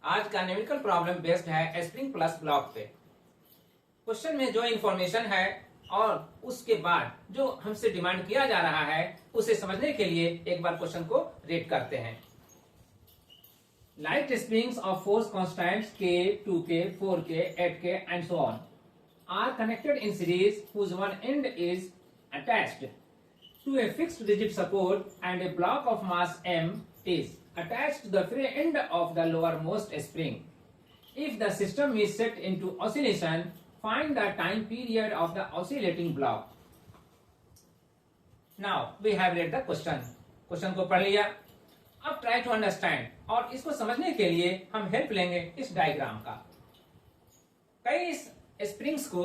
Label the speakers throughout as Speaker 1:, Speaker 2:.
Speaker 1: आज का numerical problem based है स्प्रिंग प्लस ब्लॉक पे। क्वेश्चन में जो इंफॉर्मेशन है और उसके बाद जो हमसे डिमांड किया जा रहा है उसे समझने के लिए एक बार क्वेश्चन को रीड करते हैं। Light springs of force constants k, 2k, 4k, 8k and so on are connected in series whose one end is attached to a fixed rigid support and a block of mass m is attached to the free end of the lowermost spring. If the system is set into oscillation, find the time period of the oscillating block. Now we have read the question. Question को पढ़ लिया। अब try to understand और इसको समझने के लिए हम हेल्प लेंगे इस डायग्राम का। कई स्प्रिंग्स को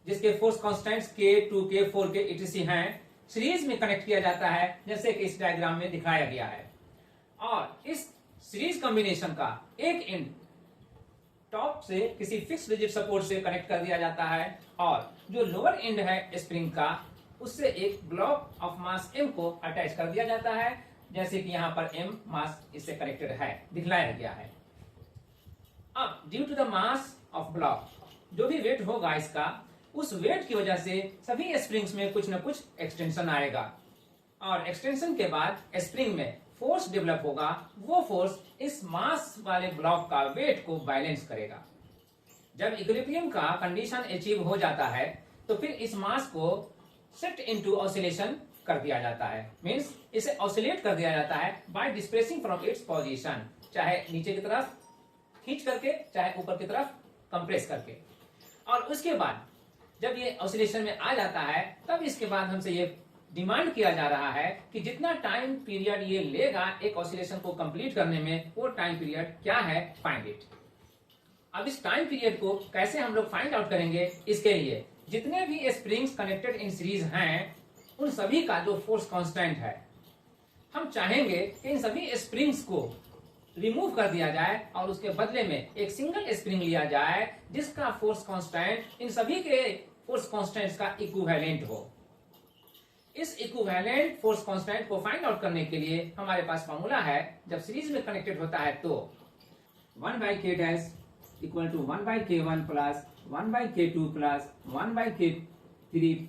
Speaker 1: जिसके force constants k, 2k, 4k etc हैं सीरीज में कनेक्ट किया जाता है जैसे कि इस डायग्राम में दिखाया गया है। और इस सीरीज कॉम्बिनेशन का एक एंड टॉप से किसी फिक्स रिजिड सपोर्ट से कनेक्ट कर दिया जाता है और जो लोअर एंड है स्प्रिंग का उससे एक ब्लॉक ऑफ मास m को अटैच कर दिया जाता है, जैसे कि यहाँ पर m मास इससे कनेक्टेड है, दिखलाया गया है। अब due to the mass of block जो भी वेट होगा इसका, उस वेट की वजह से सभी स्प्रिंग्स में कुछ न कुछ एक्सटेंशन आएगा और एक्सटेंशन के बाद स्प्रिंग में फोर्स डेवलप होगा। वो फोर्स इस मास वाले ब्लॉक का वेट को बैलेंस करेगा। जब इक्विलिब्रियम का कंडीशन अचीव हो जाता है तो फिर इस मास को सेट इनटू ऑसिलेशन कर दिया जाता है, मींस इसे ऑसिलेट कर दिया जाता है by displacing from its position, चाहे नीचे की तरफ खींच करके चाहे ऊपर की तरफ कंप्रेस करके। और उसके बाद जब ये ऑसिलेशन में आ जाता है तब इसके बाद हमसे ये डिमांड किया जा रहा है कि जितना टाइम पीरियड ये लेगा एक ऑसिलेशन को कंप्लीट करने में, वो टाइम पीरियड क्या है, फाइंड इट। अब इस टाइम पीरियड को कैसे हम लोग फाइंड आउट करेंगे, इसके लिए जितने भी स्प्रिंग्स कनेक्टेड इन सीरीज हैं उन सभी का जो फोर्स कांस्टेंट है, हम चाहेंगे कि इन सभी स्प्रिंग्स को रिमूव कर दिया जाए और उसके बदले में एक सिंगल स्प्रिंग लिया जाए जिसका फोर्स कांस्टेंट इन सभी के फोर्स कांस्टेंट्स का इक्विवेलेंट हो। इस इक्विवेलेंट फोर्स कांस्टेंट को फाइंड आउट करने के लिए हमारे पास फॉर्मूला है। जब सीरीज में कनेक्टेड होता है तो 1/k dash equal to 1/k1 plus 1/k2 plus 1/k3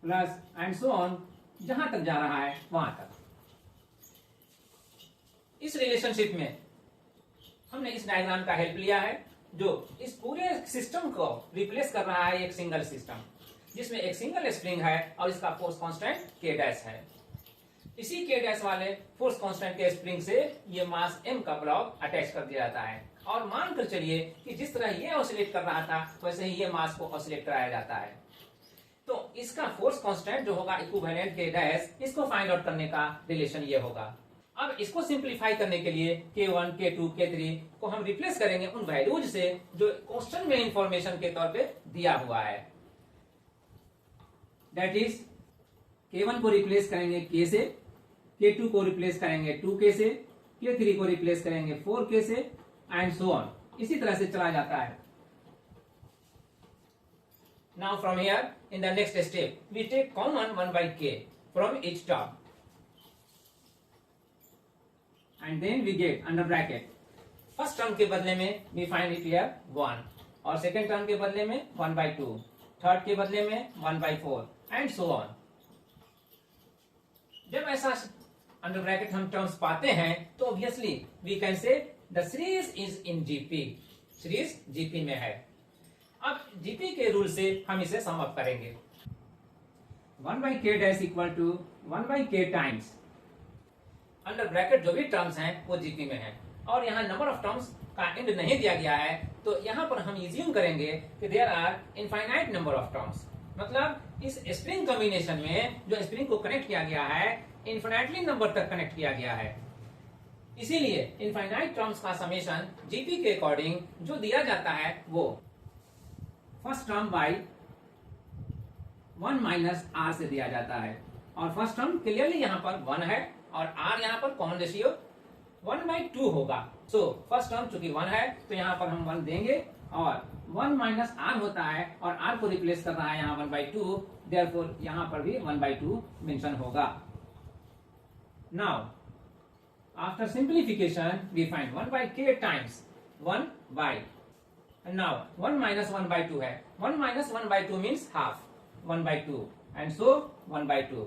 Speaker 1: plus and so on, जहां तक जा रहा है वहां तक। इस रिलेशनशिप में हमने इस डायग्राम का हेल्प लिया है जो इस पूरे सिस्टम को रिप्लेस कर रहा है एक सिंगल सिस्टम जिसमें एक सिंगल स्प्रिंग है और इसका फोर्स कांस्टेंट k डैश है। इसी k डैश वाले फोर्स कांस्टेंट के स्प्रिंग से ये मास m का ब्लॉक अटैच कर दिया जाता है और मान कर चलिए कि जिस तरह ये ऑसिलेट कर रहा था वैसे ही ये मास को ऑसिलेट कराया जाता है। तो इसका फोर्स कांस्टेंट जो होगा इक्विवेलेंट k डैश, इसको फाइंड आउट करने का रिलेशन ये होगा। अब इसको सिंप्लीफाई करने के लिए k1, k2, k3 को हम रिप्लेस करेंगे उन वैल्यूज से जो क्वेश्चन में इंफॉर्मेशन के तौर पे दिया हुआ है। दैट इज k1 को रिप्लेस करेंगे k से, k2 को रिप्लेस करेंगे 2k से, k3 को रिप्लेस करेंगे 4k से एंड सो ऑन। इसी तरह से चला जाता है। Now from here in the next step we take common 1/k from each term and then we get under bracket first term के बदले में we find it here 1 और सेकेंड टर्म के बदले में 1/2, थर्ड के बदले में 1/4 एंड सो ऑन। जब ऐसा अंडर ब्रैकेट हम टर्म्स पाते हैं तो obviously we can say the series is in GP, series GP में है। अब जीपी के रूल से हम इसे सम अप करेंगे। 1/k dash equal to 1/k times under bracket जो भी टर्म्स हैं वो जीपी में है और यहाँ नंबर ऑफ टर्म्स का एंड नहीं दिया गया है तो यहाँ पर हम इज्यूम करेंगे कि there are infinite number of terms. मतलब इस स्प्रिंग कॉम्बिनेशन में जो स्प्रिंग को कनेक्ट किया गया है इनफाइनाइटली नंबर तक कनेक्ट किया गया है, इसीलिए इनफाइनाइट टर्म्स का समेशन जीपी के अकॉर्डिंग जो दिया जाता है वो first term by 1 minus r से दिया जाता है और फर्स्ट टर्म क्लियरली यहाँ पर 1 है और r यहाँ पर कॉमन रेशियो 1/2 होगा। सो फर्स्ट टर्म चूंकि 1 है तो यहाँ पर हम 1 देंगे और 1 माइनस r होता है और r को रिप्लेस कर रहा है यहाँ 1/2, देयरफॉर यहाँ पर भी 1/2 मेंशन होगा। Now After simplification, we find 1/k times 1 by. And now 1 minus 1 by 2 है. 1 minus 1 by 2 means half. 1 by 2 and so 1 by 2.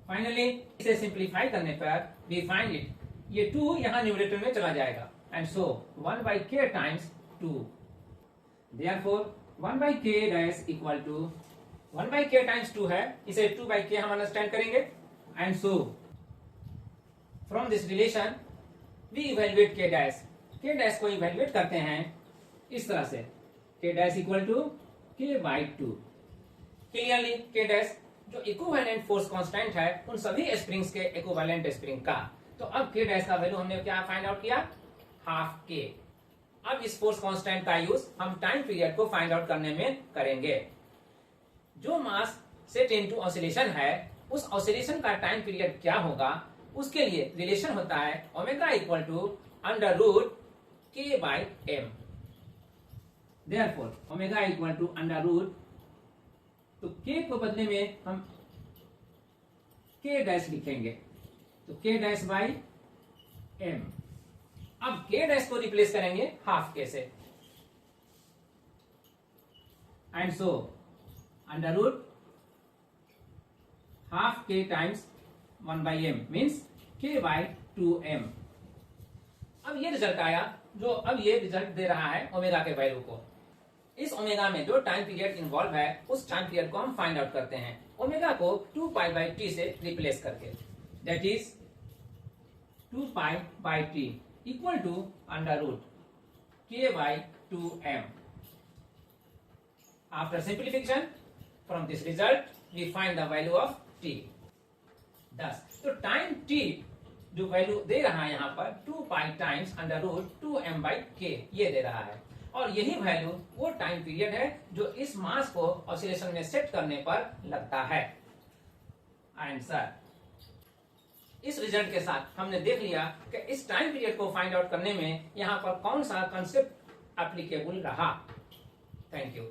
Speaker 1: Finally इसे सिंप्लीफाई करने पर we find it. ये 2 यहाँ न्यूमरेटर में चला जाएगा and so 1 by k times 2. Therefore 1 by k dash equal to 1 by k times 2 है, इसे 2 by k हम अंडरस्टैंड करेंगे and so from this relation we evaluate k dash को इवेल्युएट करते हैं इस तरह से k dash equal to k by 2. Clearly k dash जो इक्विवेलेंट फोर्स कांस्टेंट है उन सभी स्प्रिंग्स के इक्विवेलेंट स्प्रिंग का. तो अब k dash का वैल्यू हमने क्या फाइंड आउट किया, हाफ k. अब इस फोर्स कांस्टेंट का यूज हम टाइम पीरियड को फाइंड आउट करने में करेंगे. जो मास सेट इनटू ऑसिलेशन है उस ऑसिलेशन का टाइम पीरियड क्या होगा, उसके लिए रिलेशन होता है omega equal to under root k by m. Therefore omega equal to under root, तो k को बदले में हम k डैश लिखेंगे, तो k डैश बाई m. अब k डैश को रिप्लेस करेंगे हाफ k से and so under root half k times 1 by m means k by 2m. अब ये रिजल्ट आया, जो अब ये रिजल्ट दे रहा है ओमेगा के वैल्यू को. इस ओमेगा में जो टाइम पीरियड इन्वॉल्व है उस टाइम पीरियड को हम फाइंड आउट करते हैं ओमेगा को 2 पाई बाई टी से रिप्लेस करके. That is 2 pi by T equal to under root k by 2m. After simplification from this result we find the value of t. thus तो time t जो वैल्यू दे रहा है यहाँ पर 2 pi times under root 2m by k ये दे रहा है, और यही वैल्यू वो टाइम पीरियड है जो इस मास को ऑसिलेशन में सेट करने पर लगता है. एंड सर इस रिजल्ट के साथ हमने देख लिया कि इस टाइम पीरियड को फाइंड आउट करने में यहाँ पर कौन सा कंसेप्ट एप्लीकेबल रहा. Thank you.